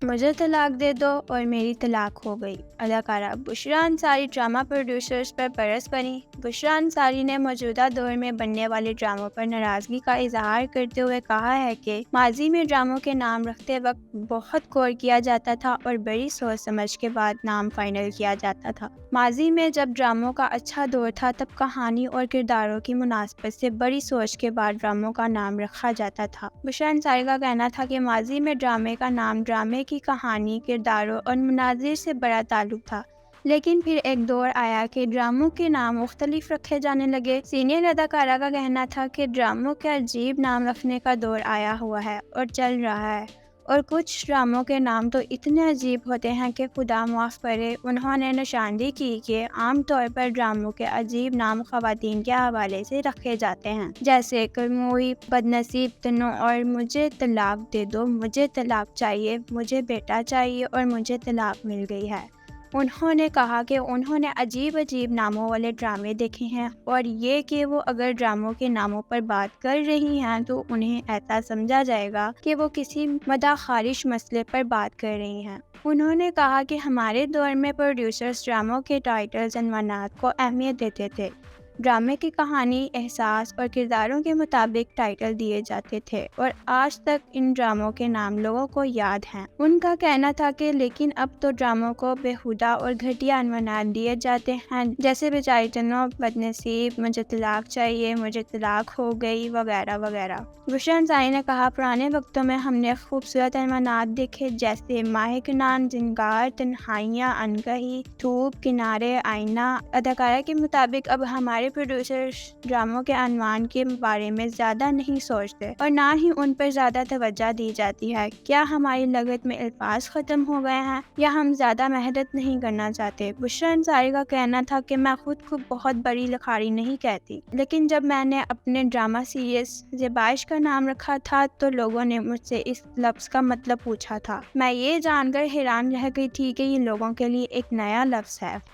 مجھے طلاق دے دو اور میری طلاق ہو گئی۔ اداکارہ بشریٰ انصاری ڈرامہ پروڈیوسرز پر برس پڑیں۔ بشریٰ انصاری نے موجودہ دور میں بننے والے ڈراموں پر ناراضگی کا اظہار کرتے ہوئے کہا ہے کہ ماضی میں ڈراموں کے نام رکھتے وقت بہت غور کیا جاتا تھا اور بڑی سوچ سمجھ کے بعد نام فائنل کیا جاتا تھا۔ ماضی میں جب ڈراموں کا اچھا دور تھا تب کہانی اور کرداروں کی مناسبت سے بڑی سوچ کے بعد ڈراموں کا نام رکھا جاتا تھا۔ بشریٰ انصاری کا کہنا تھا کہ ماضی میں ڈرامے کا نام ڈرامے کی کہانی، کرداروں اور مناظر سے بڑا تعلق تھا، لیکن پھر ایک دور آیا کہ ڈراموں کے نام مختلف رکھے جانے لگے۔ سینئر اداکارہ کا کہنا تھا کہ ڈراموں کے عجیب نام رکھنے کا دور آیا ہوا ہے اور چل رہا ہے، اور کچھ ڈراموں کے نام تو اتنے عجیب ہوتے ہیں کہ خدا معاف کرے۔ انہوں نے نشاندہی کی کہ عام طور پر ڈراموں کے عجیب نام خواتین کے حوالے سے رکھے جاتے ہیں، جیسے کرموئی، بدنصیب تنو اور مجھے طلاق دے دو، مجھے طلاق چاہیے، مجھے بیٹا چاہیے اور مجھے طلاق مل گئی ہے۔ انہوں نے کہا کہ انہوں نے عجیب ناموں والے ڈرامے دیکھے ہیں، اور یہ کہ وہ اگر ڈراموں کے ناموں پر بات کر رہی ہیں تو انہیں ایسا سمجھا جائے گا کہ وہ کسی مداح خارش مسئلے پر بات کر رہی ہیں۔ انہوں نے کہا کہ ہمارے دور میں پروڈیوسرز ڈراموں کے ٹائٹلز عنوانات کو اہمیت دیتے تھے۔ ڈرامے کی کہانی، احساس اور کرداروں کے مطابق ٹائٹل دیے جاتے تھے، اور آج تک ان ڈراموں کے نام لوگوں کو یاد ہیں۔ ان کا کہنا تھا کہ لیکن اب تو ڈراموں کو بےہودہ اور گھٹیا عنوانات دیے جاتے ہیں، جیسے بیچاری تنو، بدنصیب، مجھے طلاق چاہیے، مجھے طلاق ہو گئی وغیرہ وغیرہ۔ بشریٰ انصاری نے کہا پرانے وقتوں میں ہم نے خوبصورت عنوانات دیکھے جیسے ماہ کنان، زنگار، تنہائیاں، انگہی، دھوپ، کنارے، آئینہ۔ اداکارہ کے مطابق اب ہمارے پروڈیوسرز ڈراموں کے عنوان کے بارے میں زیادہ نہیں سوچتے اور نہ ہی ان پر زیادہ توجہ دی جاتی ہے۔ کیا ہماری لغت میں الفاظ ختم ہو گئے ہیں یا ہم زیادہ محنت نہیں کرنا چاہتے؟ بشریٰ انصاری کا کہنا تھا کہ میں خود کو بہت بڑی لکھاری نہیں کہتی، لیکن جب میں نے اپنے ڈرامہ سیریز زیبائش کا نام رکھا تھا تو لوگوں نے مجھ سے اس لفظ کا مطلب پوچھا تھا۔ میں یہ جان کر حیران رہ گئی تھی کہ یہ لوگوں کے لیے ایک نیا لفظ ہے۔